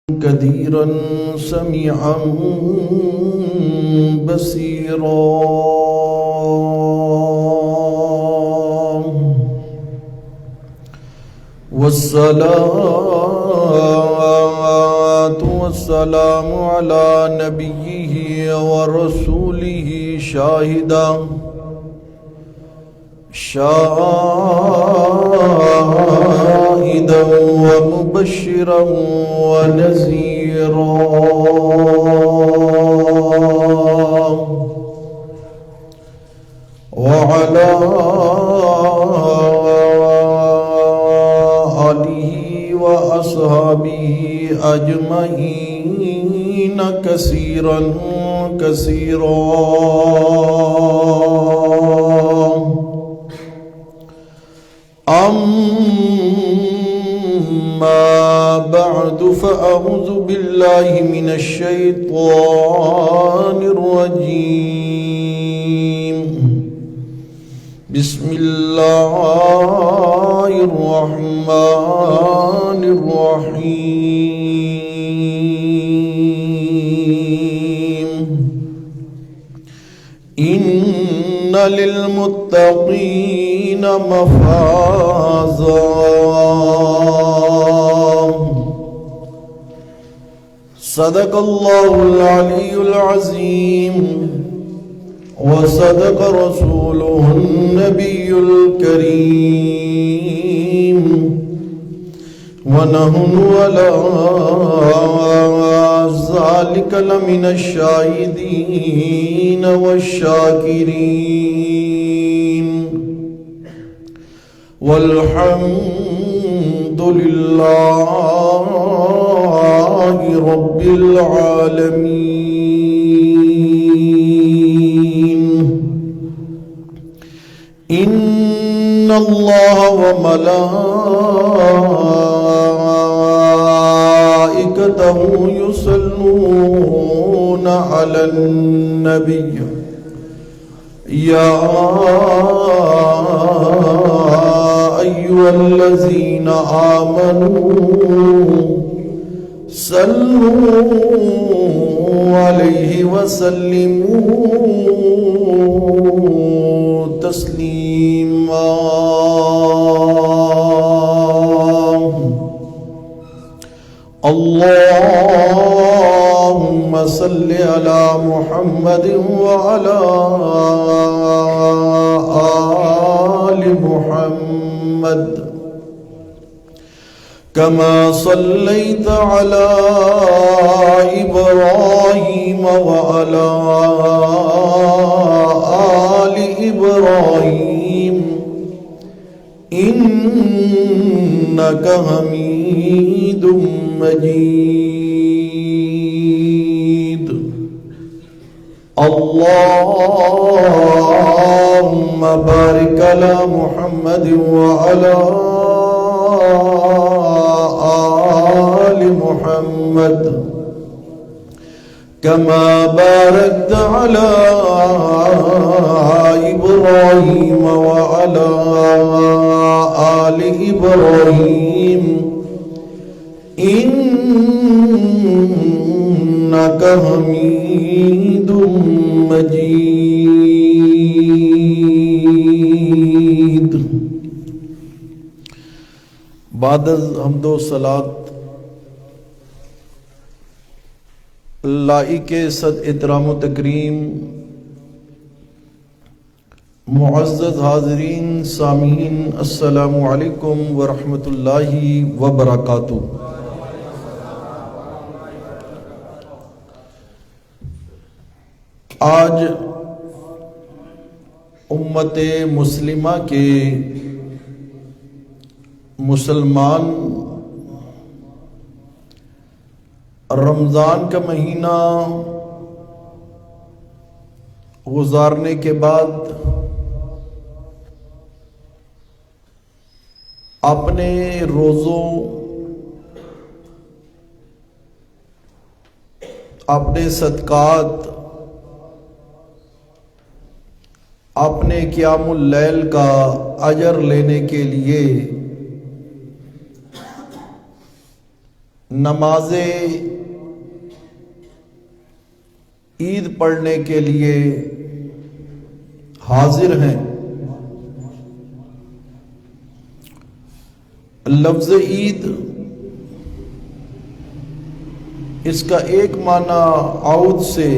كثيرا سميعا بصيرا والصلاة والسلام على نبيه ورسوله شاهدا ومبشرا ونذيرا وعلى آله وأصحابه أجمعين كثيرا أما بعد فأعوذ بالله من الشيطان الرجيم بسم الله الرحمن الرحيم إن للمتقين مفازا صدق الله العلي العظيم وصدق رسوله النبي الكريم ونحن على ذلك لمن الشاهدين والشاكرين والحمد لله رب العالمين إن الله وملائكته يصلون على النبي يا أيها الذين آمنوا صلوا عليه وسلموا تسليما اللهم صل على محمد وعلى آل محمد كما صليت على إبراهيم وعلى آل إبراهيم إنك حميد مجيد اللهم بارك على محمد وعلى آل محمد كما باركت على إبراهيم وعلى آل إبراهيم إنك حميد مجيد بعد از حمد و صلات لائق صد احترام و تکریم معزز حاضرین سامعین السلام علیکم ورحمۃ اللہ وبرکاتہ۔ آج امت مسلمہ کے مسلمان رمضان کا مہینہ گزارنے کے بعد اپنے روزوں، اپنے صدقات، اپنے قیام اللیل کا اجر لینے کے لیے نماز عید پڑھنے کے لیے حاضر ہیں۔ لفظ عید اس کا ایک معنی عود سے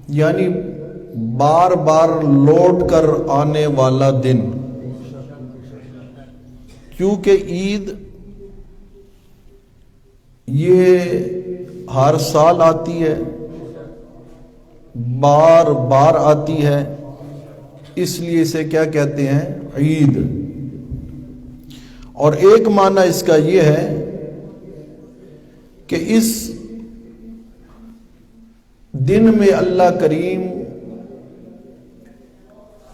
یعنی بار بار لوٹ کر آنے والا دن، کیونکہ عید یہ ہر سال آتی ہے، بار بار آتی ہے، اس لیے اسے کیا کہتے ہیں؟ عید۔ اور ایک معنی اس کا یہ ہے کہ اس دن میں اللہ کریم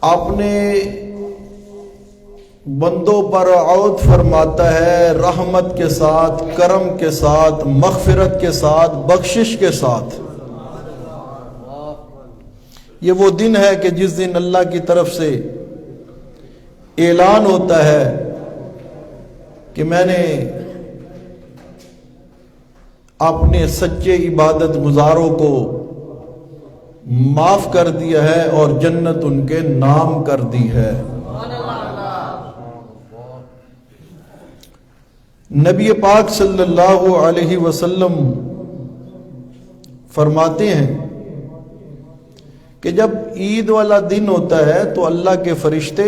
اپنے بندوں پر عود فرماتا ہے، رحمت کے ساتھ، کرم کے ساتھ، مغفرت کے ساتھ، بخشش کے ساتھ۔ یہ وہ دن ہے کہ جس دن اللہ کی طرف سے اعلان ہوتا ہے کہ میں نے اپنے سچے عبادت گزاروں کو معاف کر دیا ہے اور جنت ان کے نام کر دی ہے۔ نبی پاک صلی اللہ علیہ وسلم فرماتے ہیں کہ جب عید والا دن ہوتا ہے تو اللہ کے فرشتے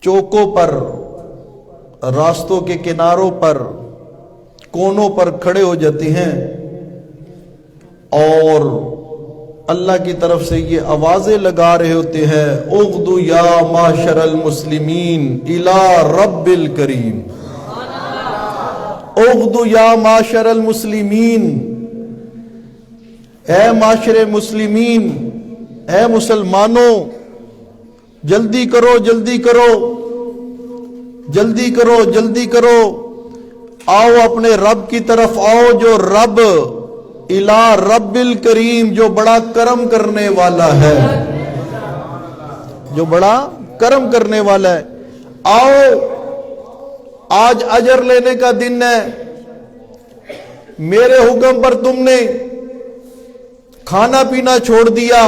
چوکوں پر، راستوں کے کناروں پر، کونوں پر کھڑے ہو جاتے ہیں اور اللہ کی طرف سے یہ آوازیں لگا رہے ہوتے ہیں، اغدو یا معاشر المسلمین الی رب الکریم، اغدو یا معاشر المسلمین، اے معاشر مسلمین، اے مسلمانوں، جلدی کرو جلدی کرو جلدی کرو جلدی کرو، آؤ اپنے رب کی طرف آؤ، جو رب الی رب الکریم، جو بڑا کرم کرنے والا ہے، جو بڑا کرم کرنے والا ہے۔ آؤ، آج اجر لینے کا دن ہے، میرے حکم پر تم نے کھانا پینا چھوڑ دیا،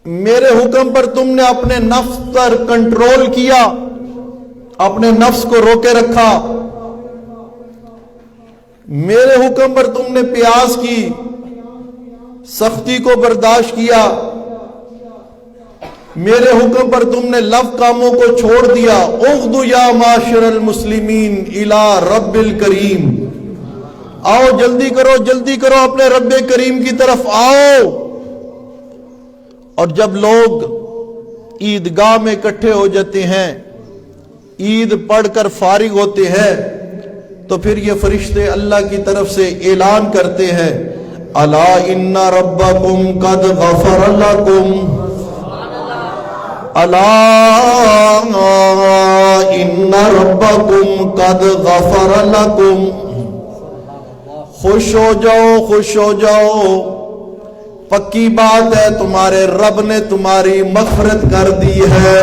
میرے حکم پر تم نے اپنے نفس پر کنٹرول کیا، اپنے نفس کو روکے رکھا، میرے حکم پر تم نے پیاس کی، سختی کو برداشت کیا، میرے حکم پر تم نے لف کاموں کو چھوڑ دیا۔ اغدو یا معاشر المسلمین الی رب الکریم، آؤ جلدی کرو اپنے رب کریم کی طرف آؤ۔ اور جب لوگ عیدگاہ میں اکٹھے ہو جاتے ہیں، عید پڑھ کر فارغ ہوتے ہیں، تو پھر یہ فرشتے اللہ کی طرف سے اعلان کرتے ہیں، الا ان ربکم قد غفر لکم، الا ان ربکم قد غفر لکم، خوش ہو جاؤ، پکی بات ہے تمہارے رب نے تمہاری مغفرت کر دی ہے۔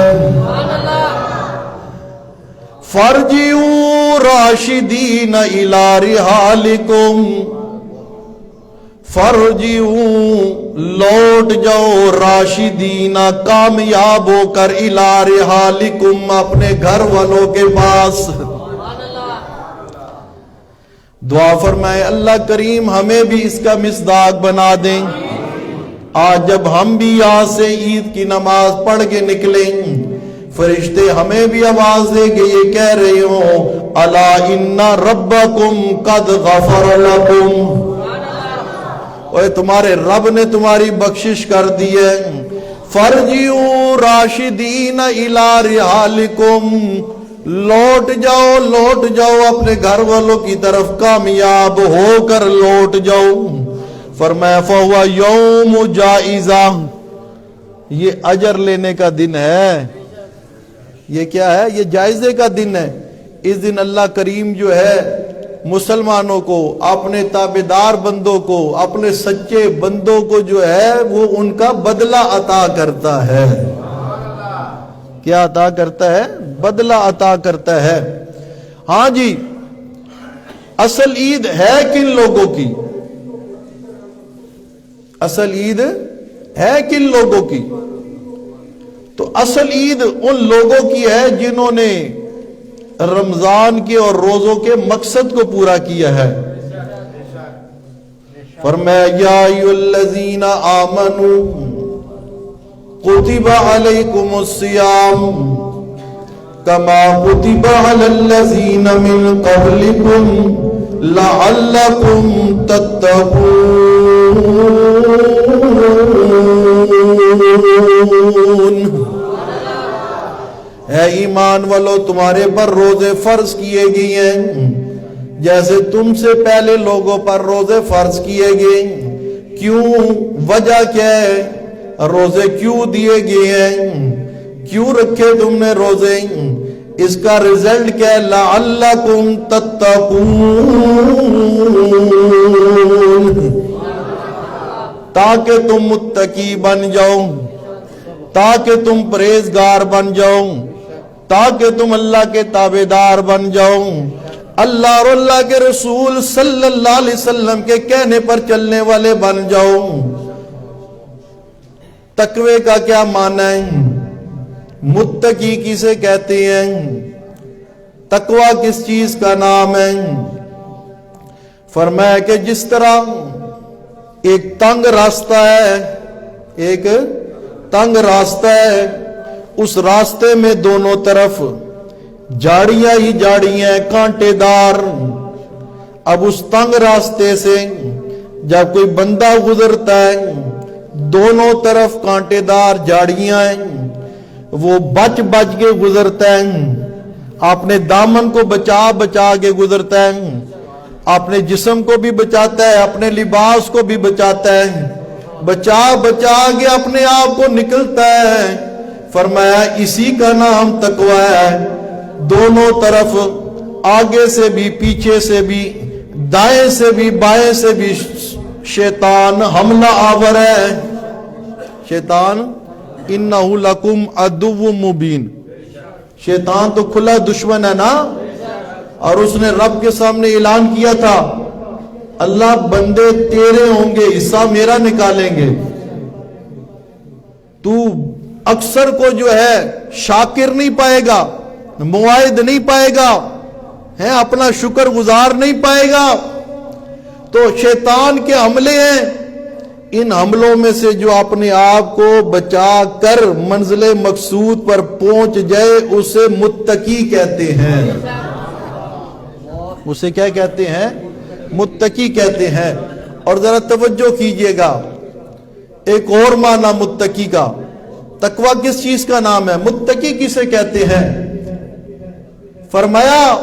فرجعوا راشدین الی رحالکم، فرجعوا لوٹ جاؤ راشدین کامیاب ہو کر الی رحالکم اپنے گھر والوں کے پاس۔ دعا فرمائے اللہ کریم ہمیں بھی اس کا مصداق بنا دیں۔ آج جب ہم بھی یہاں سے عید کی نماز پڑھ کے نکلیں، فرشتے ہمیں بھی آواز دیں گے، یہ کہہ رہے ہوں، الا ان ربکم قد غفر لکم، اوے تمہارے رب نے تمہاری بخشش کر دی ہے۔ فرجعوا راشدین الی رحالکم، لوٹ جاؤ اپنے گھر والوں کی طرف، کامیاب ہو کر لوٹ جاؤ۔ فرمایا فہو یوم جائزہ، یہ اجر لینے کا دن ہے۔ یہ کیا ہے؟ یہ جائزے کا دن ہے۔ اس دن اللہ کریم جو ہے مسلمانوں کو، اپنے تابعدار بندوں کو، اپنے سچے بندوں کو جو ہے وہ ان کا بدلہ عطا کرتا ہے۔ کیا عطا کرتا ہے؟ بدلہ عطا کرتا ہے۔ ہاں جی، اصل عید ہے کن لوگوں کی؟ اصل عید ہے کن لوگوں کی؟ تو اصل عید ان لوگوں کی ہے جنہوں نے رمضان کے اور روزوں کے مقصد کو پورا کیا ہے۔ فرمایا یا ایھا الذین آمنوا کتب علیکم الصیام کما کتب علی الذین من قبلکم لعلکم تتقون۔ اے ایمان والو، تمہارے پر روزے فرض کیے گئے ہیں جیسے تم سے پہلے لوگوں پر روزے فرض کیے گئے۔ کیوں؟ وجہ کیا ہے؟ روزے کیوں دیے گئے ہیں؟ کیوں رکھے تم نے روزے؟ اس کا رزلٹ کیا ہے؟ لعلکم تتقون، تاکہ تم متقی بن جاؤ، تاکہ تم پرہیزگار بن جاؤ، تاکہ تم اللہ کے تابعدار بن جاؤ، اللہ اور اللہ کے رسول صلی اللہ علیہ وسلم کے کہنے پر چلنے والے بن جاؤ۔ تقوی کا کیا معنی ہے؟ متقی کسے کہتے ہیں؟ تقوی کس چیز کا نام ہے؟ فرمایا کہ جس طرح ایک تنگ راستہ ہے، ایک تنگ راستہ ہے، اس راستے میں دونوں طرف جھاڑیاں ہی جھاڑیاں، کانٹے دار۔ اب اس تنگ راستے سے جب کوئی بندہ گزرتا ہے، دونوں طرف کانٹے دار جھاڑیاں ہیں، وہ بچ بچ کے گزرتا ہے، اپنے دامن کو بچا بچا کے گزرتا ہے، اپنے جسم کو بھی بچاتا ہے، اپنے لباس کو بھی بچاتا ہے، بچا بچا کے اپنے آپ کو نکلتا ہے۔ فرمایا اسی کا نام تقوی ہے۔ دونوں طرف، آگے سے بھی پیچھے سے بھی، دائیں سے بھی بائیں سے بھی شیطان حملہ آور ہے۔ شیطان انہ لکم عدو مبین، شیطان تو کھلا دشمن ہے نا، اور اس نے رب کے سامنے اعلان کیا تھا اللہ بندے تیرے ہوں گے، حصہ میرا نکالیں گے۔ تو اکثر کو جو ہے شاکر نہیں پائے گا، معاہد نہیں پائے گا، ہے اپنا شکر گزار نہیں پائے گا۔ تو شیطان کے حملے ہیں، ان حملوں میں سے جو اپنے آپ کو بچا کر منزل مقصود پر پہنچ جائے اسے متقی کہتے ہیں۔ اسے کیا کہتے ہیں؟ متقی کہتے ہیں۔ اور ذرا توجہ کیجئے گا، ایک اور معنی متقی کا۔ تقوی کس چیز کا نام ہے؟ متقی کسے کہتے ہیں؟ فرمایا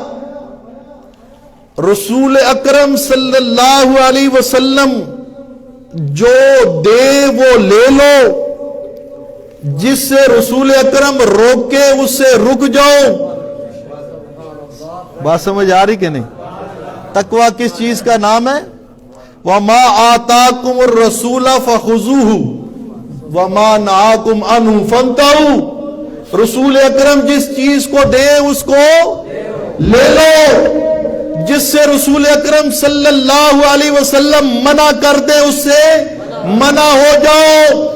رسول اکرم صلی اللہ علیہ وسلم جو دے وہ لے لو، جس سے رسول اکرم روکے اس سے رک جاؤ۔ بات سمجھ آ رہی کہ نہیں؟ تقوی کس چیز کا نام ہے؟ وَمَا آتَاكُمُ الرَّسُولَ فَخُذُوهُ وَمَا نَهَاكُمْ عَنْهُ فَانْتَهُوا۔ رسول اکرم جس چیز کو دے اس کو لے لو، جس سے رسول اکرم صلی اللہ علیہ وسلم منع کر دے اس سے منع ہو جاؤ۔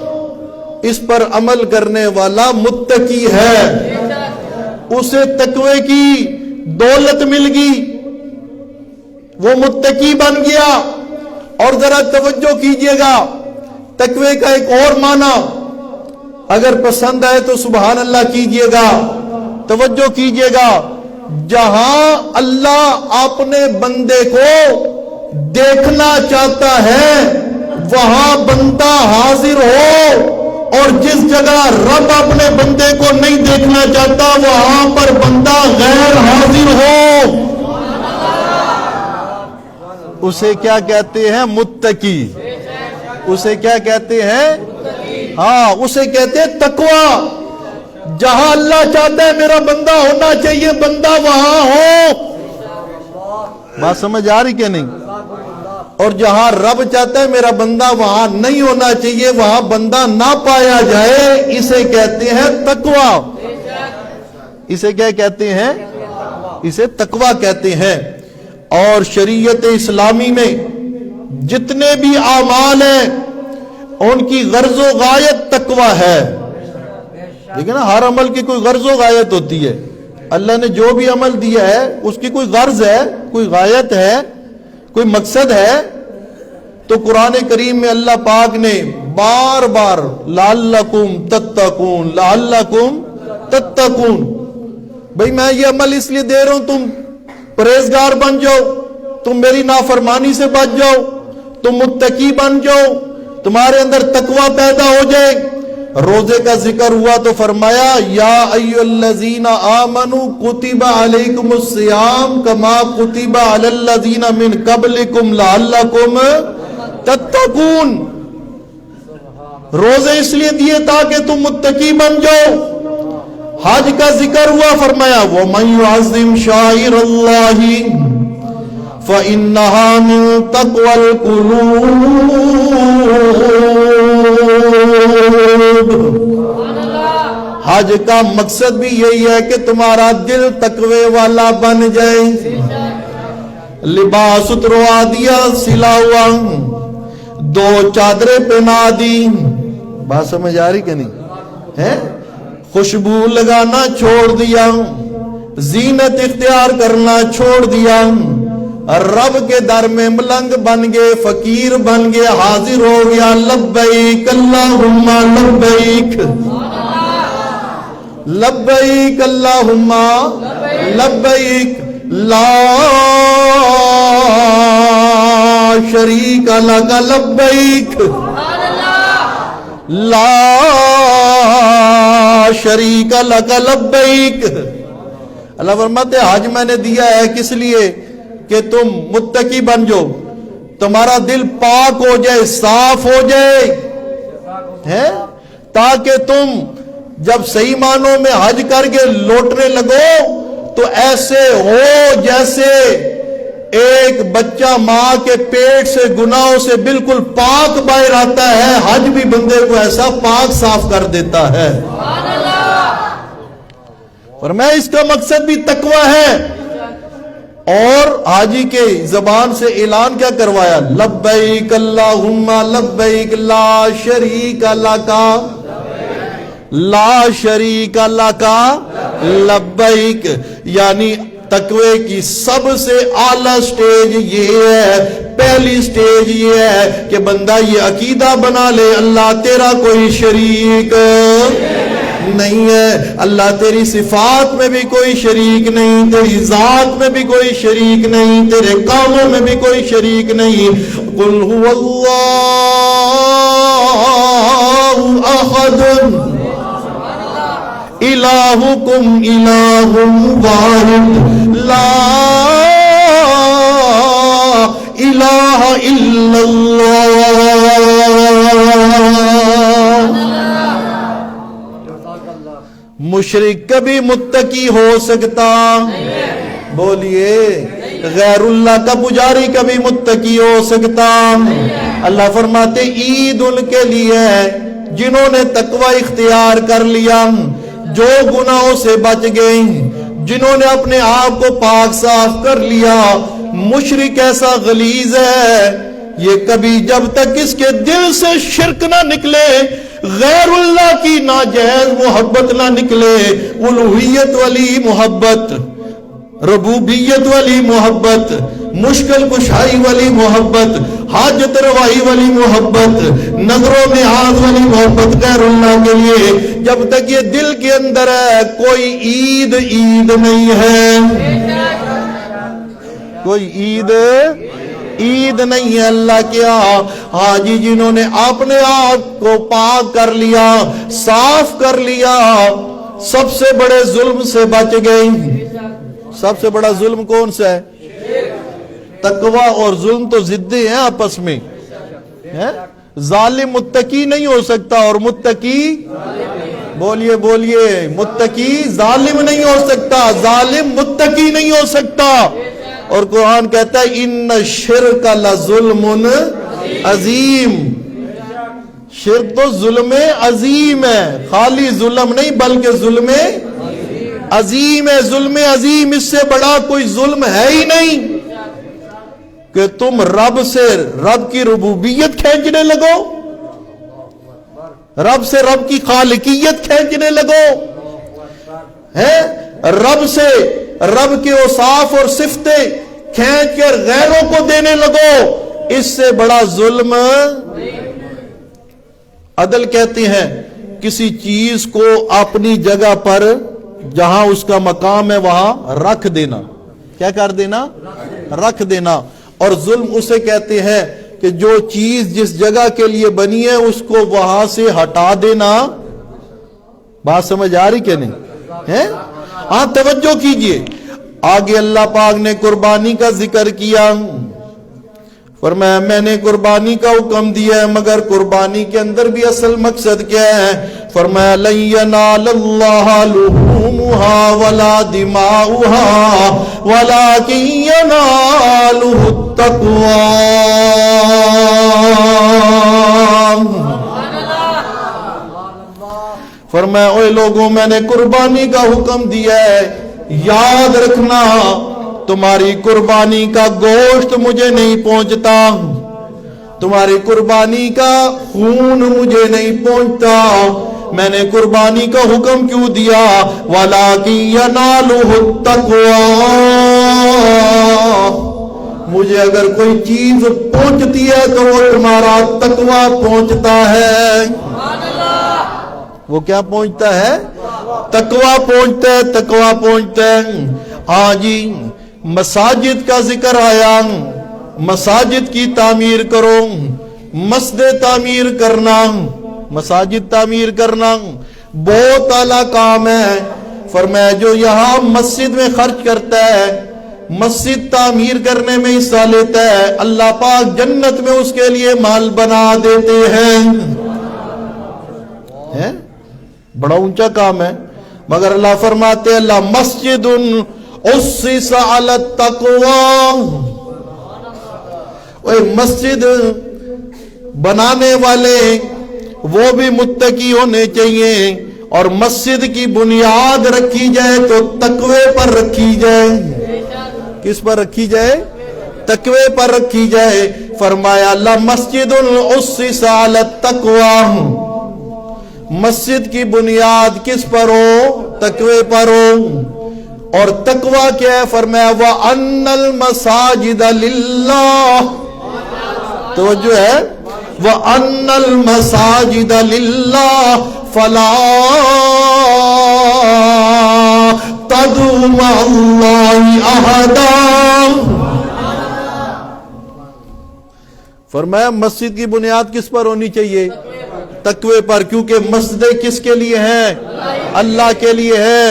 اس پر عمل کرنے والا متقی ہے، اسے تقوی کی دولت مل گئی، وہ متقی بن گیا۔ اور ذرا توجہ کیجئے گا، تقوی کا ایک اور معنی اگر پسند آئے تو سبحان اللہ کیجئے گا، توجہ کیجئے گا۔ جہاں اللہ اپنے بندے کو دیکھنا چاہتا ہے وہاں بندہ حاضر ہو، اور جس جگہ رب اپنے بندے کو نہیں دیکھنا چاہتا وہاں پر بندہ غیر حاضر ہو۔ اسے کیا کہتے ہیں؟ متقی۔ اسے کیا کہتے ہیں؟ ہاں، اسے کہتے ہیں تقوی۔ جہاں اللہ چاہتا ہے میرا بندہ ہونا چاہیے بندہ وہاں ہو۔ بات سمجھ آ رہی کہ نہیں؟ اور جہاں رب چاہتا ہے میرا بندہ وہاں نہیں ہونا چاہیے، وہاں بندہ نہ پایا جائے، اسے کہتے ہیں تقوی۔ اسے کیا کہتے ہیں؟ اسے تقوی کہتے ہیں۔ اور شریعت اسلامی میں جتنے بھی اعمال ہیں ان کی غرض و غایت تقوی ہے۔ دیکھیں نا، ہر عمل کی کوئی غرض و غایت ہوتی ہے۔ اللہ نے جو بھی عمل دیا ہے اس کی کوئی غرض ہے، کوئی غایت ہے، کوئی مقصد ہے۔ تو قرآن کریم میں اللہ پاک نے بار بار لعلکم تتقون، لعلکم تتقون، بھئی میں یہ عمل اس لیے دے رہا ہوں تم پرہیزگار بن جاؤ، تم میری نافرمانی سے بچ جاؤ، تم متقی بن جاؤ، تمہارے اندر تقوی پیدا ہو جائے۔ روزے کا ذکر ہوا تو فرمایا یا ایھا الذین آمنوا کتب علیکم الصیام کما کتب علی الذین من قبلکم لعلکم تتقون۔ روزے اس لیے دیے تاکہ تم متقی بن جاؤ۔ حج کا ذکر ہوا، فرمایا وَمَن يُعَظِّمْ شَعَائِرَ اللَّهِ فَإِنَّهَا مِن تَقْوَى الْقُلُوبِ۔ حج کا مقصد بھی یہی ہے کہ تمہارا دل تقوی والا بن جائے۔ لباس اتروا دیا، سلا ہوا، 2 چادریں پہنا دی، بات سمجھ آ رہی کہ نہیں ہے؟ خوشبو لگانا چھوڑ دیا، زینت اختیار کرنا چھوڑ دیا، رب کے در میں ملنگ بن گئے، فقیر بن گئے، حاضر ہو گیا، لبیک اللہم لبیک، لبیک اللہم لبیک، لا شریک لک لبیک، لا شریک لک لبیک۔ اللہ فرماتے ہیں حج میں نے دیا ہے کس لیے؟ کہ تم متقی بن جاؤ، تمہارا دل پاک ہو جائے، صاف ہو جائے، تاکہ تم جب صحیح معنوں میں حج کر کے لوٹنے لگو تو ایسے ہو جیسے ایک بچہ ماں کے پیٹ سے گناہوں سے بالکل پاک باہر آتا ہے، حج بھی بندے کو ایسا پاک صاف کر دیتا ہے۔ فرمایا اس کا مقصد بھی تقوی ہے۔ اور حاجی کے زبان سے اعلان کیا کروایا؟ لبیک اللہم لبیک لا شریک لک، لا شریک لک لبیک، یعنی تقوی کی سب سے اعلیٰ سٹیج یہ ہے، پہلی سٹیج یہ ہے کہ بندہ یہ عقیدہ بنا لے اللہ تیرا کوئی شریک نہیں ہے، اللہ تیری صفات میں بھی کوئی شریک نہیں، تیری ذات میں بھی کوئی شریک نہیں، تیرے کاموں میں بھی کوئی شریک نہیں۔ قل هو اللہ احد الہکم الہ واحد لا الہ الا اللہ۔ مشرک کبھی متقی ہو سکتا؟ بولیے، غیر اللہ کا پجاری کبھی متقی ہو سکتا؟ اللہ فرماتے عید ان کے لیے ہے جنہوں نے تقوی اختیار کر لیا، جو گناہوں سے بچ گئے، جنہوں نے اپنے آپ کو پاک صاف کر لیا۔ مشرک ایسا غلیظ ہے، یہ کبھی جب تک اس کے دل سے شرک نہ نکلے، غیر اللہ کی ناجائز محبت نہ نکلے، الوہیت والی محبت، ربوبیت والی محبت، مشکل کشائی والی محبت، حاجت روائی والی محبت، نظر و نیاز والی محبت غیر اللہ کے لیے جب تک یہ دل کے اندر ہے، کوئی عید نہیں ہے، کوئی عید نہیں ہے اللہ کیا۔ حاجی جنہوں نے اپنے آپ کو پاک کر لیا، صاف کر لیا، سب سے بڑے ظلم سے بچ گئے۔ سب سے بڑا ظلم کون سا ہے؟ تقوی اور ظلم تو ضدیں ہیں آپس میں، ظالم متقی نہیں ہو سکتا اور متقی، بولیے بولیے، متقی ظالم نہیں ہو سکتا، ظالم متقی نہیں ہو سکتا۔ اور قرآن کہتا ہے ان الشرک لظلم عظیم، شرک تو ظلم عظیم ہے، خالی ظلم نہیں بلکہ ظلم عظیم ہے، ظلم عظیم، اس سے بڑا کوئی ظلم ہے ہی نہیں کہ تم رب سے رب کی ربوبیت کھینچنے لگو، رب سے رب کی خالقیت کھینچنے لگو، رب سے رب کے اوصاف اور صفتیں کھینچ کر غیروں کو دینے لگو، اس سے بڑا ظلم۔ عدل کہتے ہیں کسی چیز کو اپنی جگہ پر جہاں اس کا مقام ہے وہاں رکھ دینا، کیا کر دینا؟ رکھ دینا۔ اور ظلم اسے کہتے ہیں کہ جو چیز جس جگہ کے لیے بنی ہے اس کو وہاں سے ہٹا دینا۔ بات سمجھ آ رہی کہ نہیں ہے؟ ہاں توجہ کیجئے، آگے اللہ پاک نے قربانی کا ذکر کیا، فرمایا میں نے قربانی کا حکم دیا ہے، مگر قربانی کے اندر بھی اصل مقصد کیا ہے؟ فرمایا لن ینال اللہ لحومها ولا دماؤها ولکن ینالہ التقوی۔ فرمایا اوے لوگوں، میں نے قربانی کا حکم دیا ہے، یاد رکھنا تمہاری قربانی کا گوشت مجھے نہیں پہنچتا، تمہاری قربانی کا خون مجھے نہیں پہنچتا، میں نے قربانی کا حکم کیوں دیا؟ وَلَٰكِن يَنَالُهُ التَّقْوَىٰ، مجھے اگر کوئی چیز پہنچتی ہے تو وہ تمہارا تقویٰ پہنچتا ہے۔ وہ کیا پہنچتا ہے؟ تقویٰ پہنچتا ہے، تقویٰ پہنچتا ہے۔ ہاں جی، مساجد کا ذکر آیا، مساجد کی تعمیر کرو، مسجد تعمیر کرنا، مساجد تعمیر کرنا بہت اعلیٰ کام ہے۔ فرمایا جو یہاں مسجد میں خرچ کرتا ہے، مسجد تعمیر کرنے میں حصہ لیتا ہے، اللہ پاک جنت میں اس کے لیے مال بنا دیتے ہیں۔ بڑا اونچا کام ہے، مگر اللہ فرماتے ہیں اللہ مسجد اسس علی التقوی، مسجد بنانے والے وہ بھی متقی ہونے چاہیے، اور مسجد کی بنیاد رکھی جائے تو تقوی پر رکھی جائے۔ کس پر رکھی جائے؟ تقوی پر رکھی جائے۔ فرمایا اللہ مسجد اسس علی التقوی، مسجد کی بنیاد کس پر ہو؟ تقوی پر ہو۔ اور تقوی کیا ہے؟ فرمایا وَأَنَّ الْمَسَاجِدَ لِلَّهِ، توجہ ہے، وَأَنَّ الْمَسَاجِدَ لِلَّهِ فَلَا تَدْعُوا مَعَ اللَّهِ أَحَدًا۔ فرمایا مسجد کی بنیاد کس پر ہونی چاہیے؟ تقوی پر، کیونکہ مسجد کس کے لیے ہے؟ اللہ کے لیے ہے۔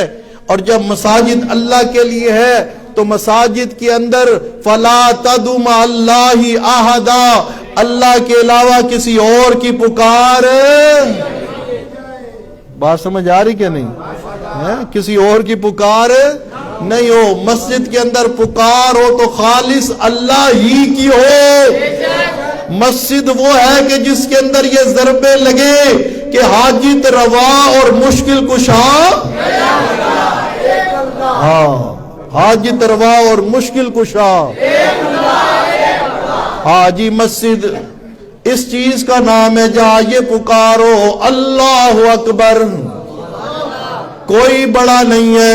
اور جب مساجد اللہ کے لیے ہے تو مساجد کے اندر فلا تدعوا مع اللہ احدا، اللہ کے علاوہ کسی اور کی پکار، بات سمجھ آ رہی کہ نہیں؟ کسی اور کی پکار نہیں ہو۔ مسجد کے اندر پکار ہو تو خالص اللہ ہی کی ہو۔ مسجد وہ ہے کہ جس کے اندر یہ ضربے لگے کہ حاجت روا اور مشکل کشا، ہاں حاجت روا اور مشکل کشا، ہاں جی مسجد اس چیز کا نام ہے جہاں یہ پکارو اللہ اکبر، کوئی بڑا نہیں ہے،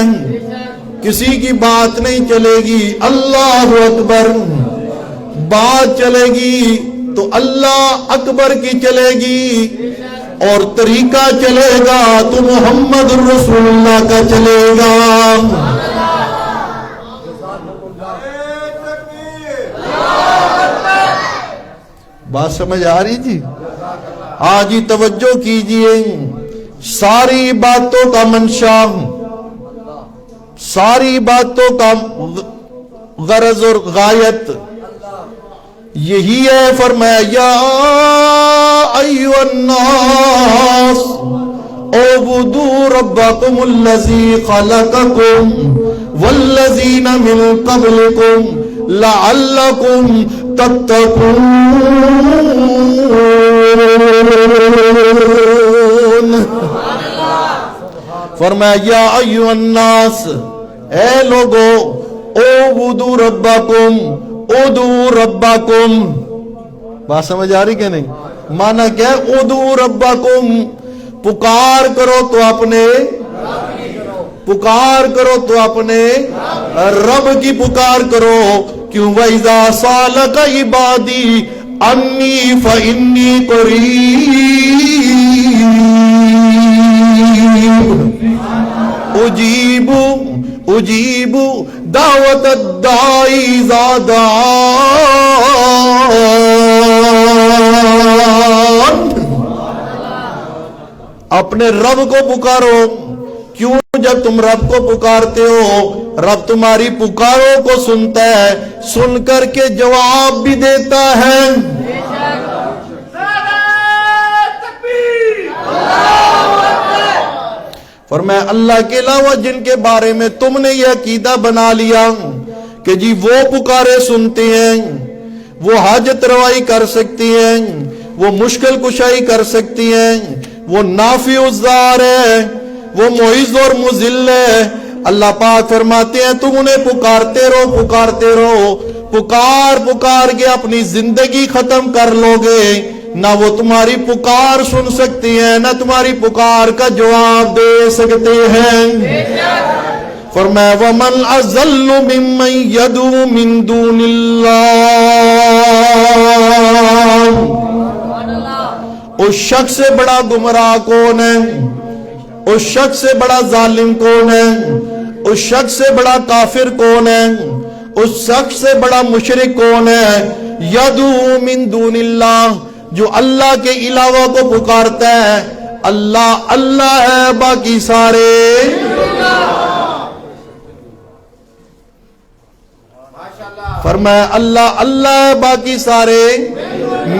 کسی کی بات نہیں چلے گی، اللہ اکبر بات چلے گی تو اللہ اکبر کی چلے گی، اور طریقہ چلے گا تو محمد رسول اللہ کا چلے گا۔ بات سمجھ آ رہی جی؟ ہاں جی توجہ کیجئے، ساری باتوں کا منشا، ساری باتوں کا غرض اور غایت یہی ہے۔ فرمایا یا ایھا الناس اعبدوا ربکم الذی خلقکم والذین من قبلکم لعلکم تتقون۔ فرمایا یا ایھا الناس، اے لوگو، اعبدوا ربکم، ادعوا ربکم. بات سمجھ آ رہی کہ نہیں؟ مانا کیا ہے؟ ادعوا ربکم، پکار کرو تو اپنے پکار کرو تو اپنے رب کی پکار کرو. کیوں؟ وَإِذَا سَأَلَكَ عِبَادِي عَنِّي فَإِنِّي قَرِيبٌ اجیب دعوت الداعی اذا دعان. اپنے رب کو پکارو. کیوں؟ جب تم رب کو پکارتے ہو، رب تمہاری پکاروں کو سنتا ہے، سن کر کے جواب بھی دیتا ہے. فرمایا اللہ کے علاوہ جن کے بارے میں تم نے یہ عقیدہ بنا لیا کہ جی وہ پکارے سنتے ہیں، وہ حاجت روائی کر سکتی ہیں، وہ مشکل کشائی کر سکتی ہیں، وہ نافع الضار ہے، وہ معز اور مذل ہے. اللہ پاک فرماتے ہیں تم انہیں پکارتے رہو، پکارتے رہو. پکار کے اپنی زندگی ختم کر لو گے، نہ وہ تمہاری پکار سن سکتی ہیں، نہ تمہاری پکار کا جواب دے سکتے ہیں. فرمایا وَمَنْ أَضَلُّ مِمَّنْ يَدْعُو مِن دُونِ اللَّهِ. اس شخص سے بڑا گمراہ کون ہے؟ اس شخص سے بڑا ظالم کون ہے؟ اس شخص سے بڑا کافر کون ہے؟ اس شخص سے بڑا مشرک کون ہے؟ یدعو من دون اللہ، جو اللہ کے علاوہ کو پکارتا ہے. اللہ اللہ ہے، باقی سارے فرمایا اللہ اللہ ہے، باقی سارے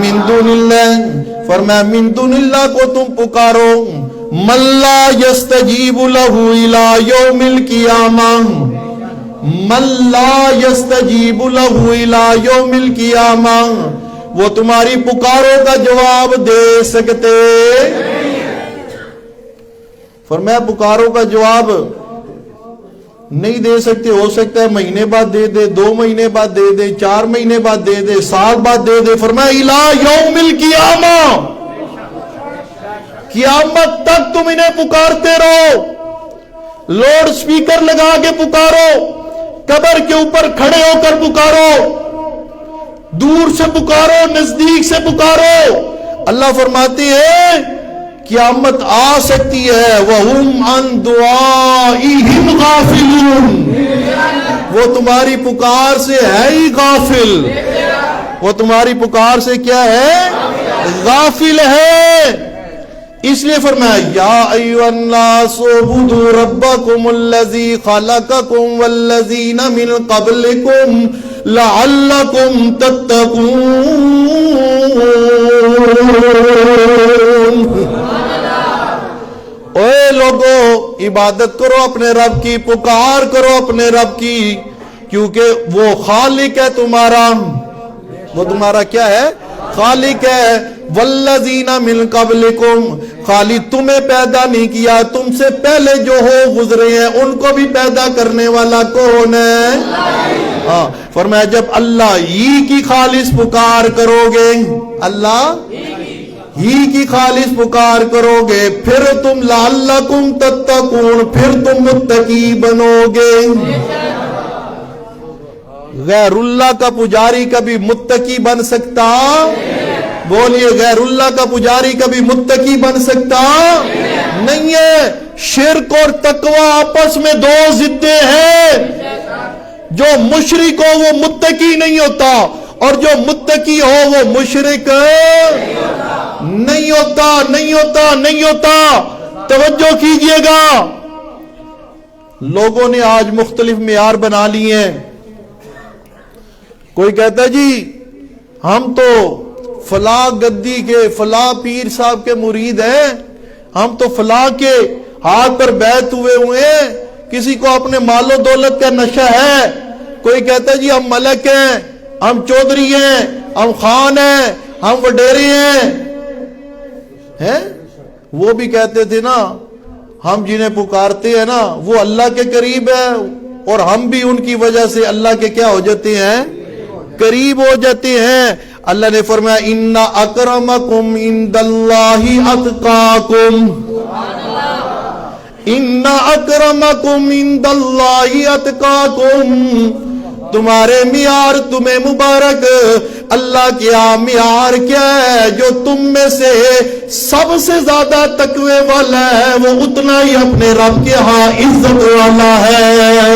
من دون اللہ. فرمایا من دون اللہ کو تم پکارو. من لا یستجیب لہ الی یوم القیامہ، من لا یستجیب لہ الی یوم القیامہ، وہ تمہاری پکاروں کا جواب دے سکتے. فرمایا پکاروں کا جواب نہیں دے سکتے. ہو سکتا ہے مہینے بعد دے دے، 2 مہینے بعد دے دے، 4 مہینے بعد دے دے، سال بعد دے دے. فرمایا الی یوم القیامہ، قیامت تک تم انہیں پکارتے رہو. لاؤڈ سپیکر لگا کے پکارو، قبر کے اوپر کھڑے ہو کر پکارو، دور سے پکارو، نزدیک سے پکارو. اللہ فرماتے ہیں قیامت آ سکتی ہے. وَهُمْ عَنْ دُعَائِهِمْ غَافِلُونَ، وہ تمہاری پکار سے ہے ہی غافل. وہ تمہاری پکار سے کیا ہے؟ غافل ہے. اس لیے فرمایا یا ایھا الناس اعبدوا ربکم الذی خلقکم والذین من قبلکم لعلکم تتقون. اے لوگو، عبادت کرو اپنے رب کی، پکار کرو اپنے رب کی، کیونکہ وہ خالق ہے تمہارا. وہ تمہارا کیا ہے؟ خالق ہے. والذین من قبلکم، خالی تمہیں پیدا نہیں کیا، تم سے پہلے جو ہو گزرے ہیں ان کو بھی پیدا کرنے والا کون ہے؟ ہاں. فرمایا جب اللہ ہی کی خالص پکار کرو گے، اللہ ہی کی خالص پکار کرو گے، پھر تم لعلکم تتقون، پھر تم متقی بنو گے. غیر اللہ کا پجاری کبھی متقی بن سکتا؟ بولیے غیر اللہ کا پجاری کبھی متقی بن سکتا نہیں ہے. شرک اور تقوی آپس میں 2 ضدیں ہیں. جو مشرک ہو وہ متقی نہیں ہوتا، اور جو متقی ہو وہ مشرک نہیں ہوتا. نہیں ہوتا نہیں ہوتا. توجہ کیجئے گا. لوگوں نے آج مختلف معیار بنا لیے ہیں. کوئی کہتا ہے جی ہم تو فلاں گدی کے فلاں پیر صاحب کے مرید ہیں، ہم تو فلاں کے ہاتھ پر بیعت ہوئے ہیں، کسی کو اپنے مال و دولت کا نشہ ہے. کوئی کہتا ہے جی ہم ملک ہیں، ہم چودھری ہیں، ہم خان ہیں، ہم وڈیرے ہیں. وہ بھی کہتے تھے نا ہم جنہیں پکارتے ہیں نا وہ اللہ کے قریب ہے، اور ہم بھی ان کی وجہ سے اللہ کے کیا ہو جاتے ہیں؟ قریب ہو جاتے ہیں۔ اللہ نے فرمایا ان اکرمکم عند اللہ اتقاکم، ان اکرمکم عند اللہ اتقاکم، تمہارے معیار تمہیں مبارک اللہ کے یہاں معیار کیا ہے؟ جو تم میں سے سب سے زیادہ تقوی والا ہے وہ اتنا ہی اپنے رب کے ہاں عزت والا ہے۔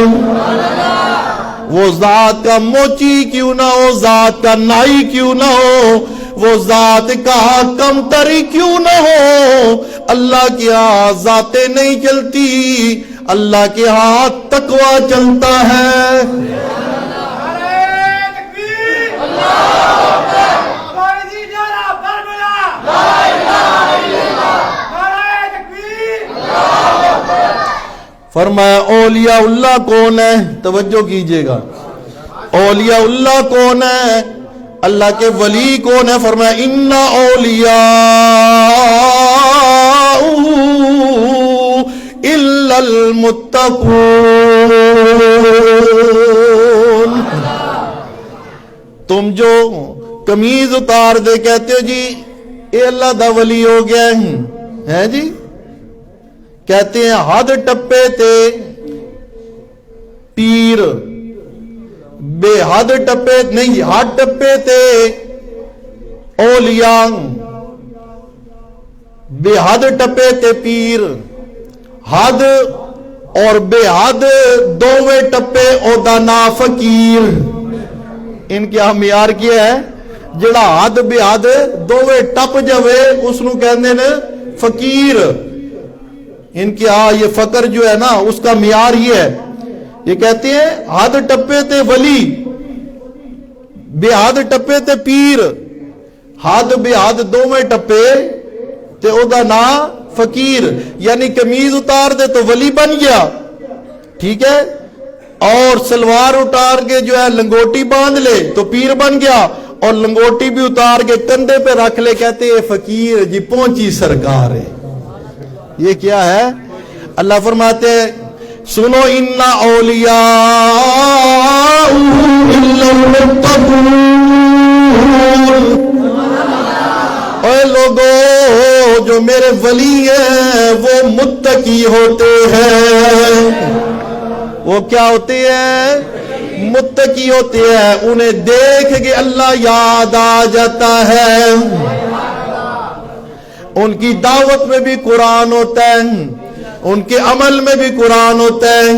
وہ ذات کا موچی کیوں نہ ہو، ذات کا نائی کیوں نہ ہو، وہ ذات کا کم تری کیوں نہ ہو، اللہ کے ہاں ذاتیں نہیں چلتی، اللہ کے ہاں تقوی چلتا ہے۔ فرمایا اولیاء اللہ کون ہے؟ توجہ کیجئے گا، اولیاء اللہ کون ہے؟ اللہ کے ولی کون ہے؟ فرمایا ان اولیاء الا المتقون، تم جو قمیض اتار دے کہتے ہو جی اے اللہ دا ولی ہو گیا ہے جی، کہتے ہیں حد ٹپے تے پیر، بے حد ٹپے نہیں، حد ٹپے تے اولیاء، بے حد ٹپے تے پیر، حد اور بے حد دوویں ٹپے اودا نا فقیر۔ ان کے ہم معیار کیا ہے؟ جڑا حد بے حد دوویں ٹپ جاوے اس نو کہندے نے فقیر۔ ان کے ہاں یہ فقر جو ہے نا اس کا معیار یہ ہے، یہ کہتے ہیں حد ٹپے تے ولی، بے حد ٹپے تے پیر، حد بے حد دوویں ٹپے تے او دا نا فقیر، یعنی قمیض اتار دے تو ولی بن گیا، ٹھیک ہے، اور سلوار اتار کے جو ہے لنگوٹی باندھ لے تو پیر بن گیا، اور لنگوٹی بھی اتار کے کندھے پہ رکھ لے کہتے ہیں فقیر جی پہنچی سرکار ہے۔ یہ کیا ہے؟ اللہ فرماتے ہیں سنو ان اولیاء الا المتقون، اے لوگوں جو میرے ولی ہیں وہ متقی ہوتے ہیں۔ وہ کیا ہوتے ہیں؟ متقی ہوتے ہیں، انہیں دیکھ کے اللہ یاد آ جاتا ہے، ان کی دعوت میں بھی قرآن ہوتا ہے، ان کے عمل میں بھی قرآن ہوتا ہے،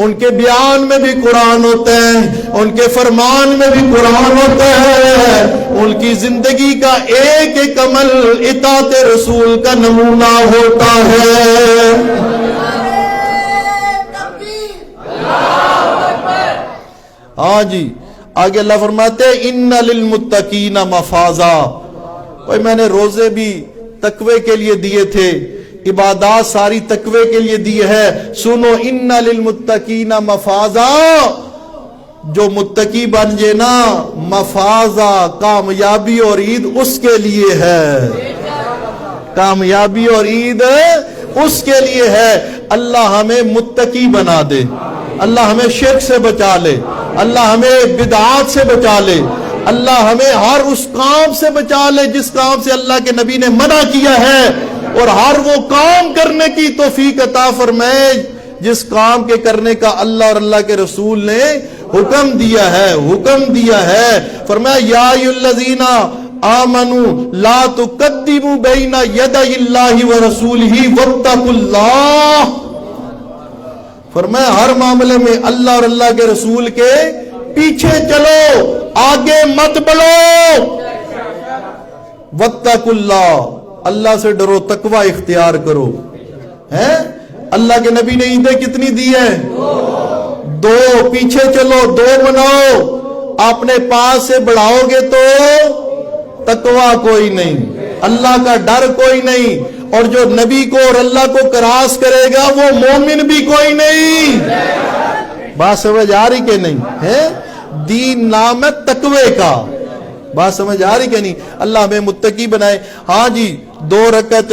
ان کے بیان میں بھی قرآن ہوتا ہے، ان کے فرمان میں بھی قرآن ہوتا ہے، ان کی زندگی کا ایک ایک عمل اطاعت رسول کا نمونہ ہوتا ہے۔ ہاں جی، آگے اللہ فرماتے ہیں ان للمتقین مفازا، بھائی میں نے روزے بھی تقوی کے لیے دیے تھے، عبادات ساری تقوی کے لیے دی ہے، سنو ان للمتقین مفازا، جو متقی بن جائے نا مفازا کامیابی اور عید اس کے لیے ہے، کامیابی اور عید اس کے لیے ہے۔ اللہ ہمیں متقی بنا دے، اللہ ہمیں شرک سے بچا لے، اللہ ہمیں بدعات سے بچا لے، اللہ ہمیں ہر اس کام سے بچا لے جس کام سے اللہ کے نبی نے منع کیا ہے، اور ہر وہ کام کرنے کی توفیق عطا فرمائے جس کام کے کرنے کا اللہ اور اللہ کے رسول نے حکم دیا ہے، حکم دیا ہے۔ فرمایا یا ایھا الذین آمنوا لا تقدموا بین یدی اللہ ورسولہ واتقوا اللہ، فرمایا ہر معاملے میں اللہ اور اللہ کے رسول کے پیچھے چلو، آگے مت بڑھو، واتقوا اللہ، اللہ سے ڈرو، تقوی اختیار کرو۔ اللہ کے نبی نے عیدیں کتنی دی ہیں؟ دو، پیچھے چلو، دو مناؤ، اپنے پاس سے بڑھاؤ گے تو تقوی کوئی نہیں، اللہ کا ڈر کوئی نہیں، اور جو نبی کو اور اللہ کو کراس کرے گا وہ مومن بھی کوئی نہیں۔ بات سمجھ آ رہی کہ نہیں ہے؟ دین نام ہے تقوی کا، بات سمجھ آ رہی کہ نہیں؟ اللہ ہمیں متقی بنائے۔ ہاں جی، 2 رکعت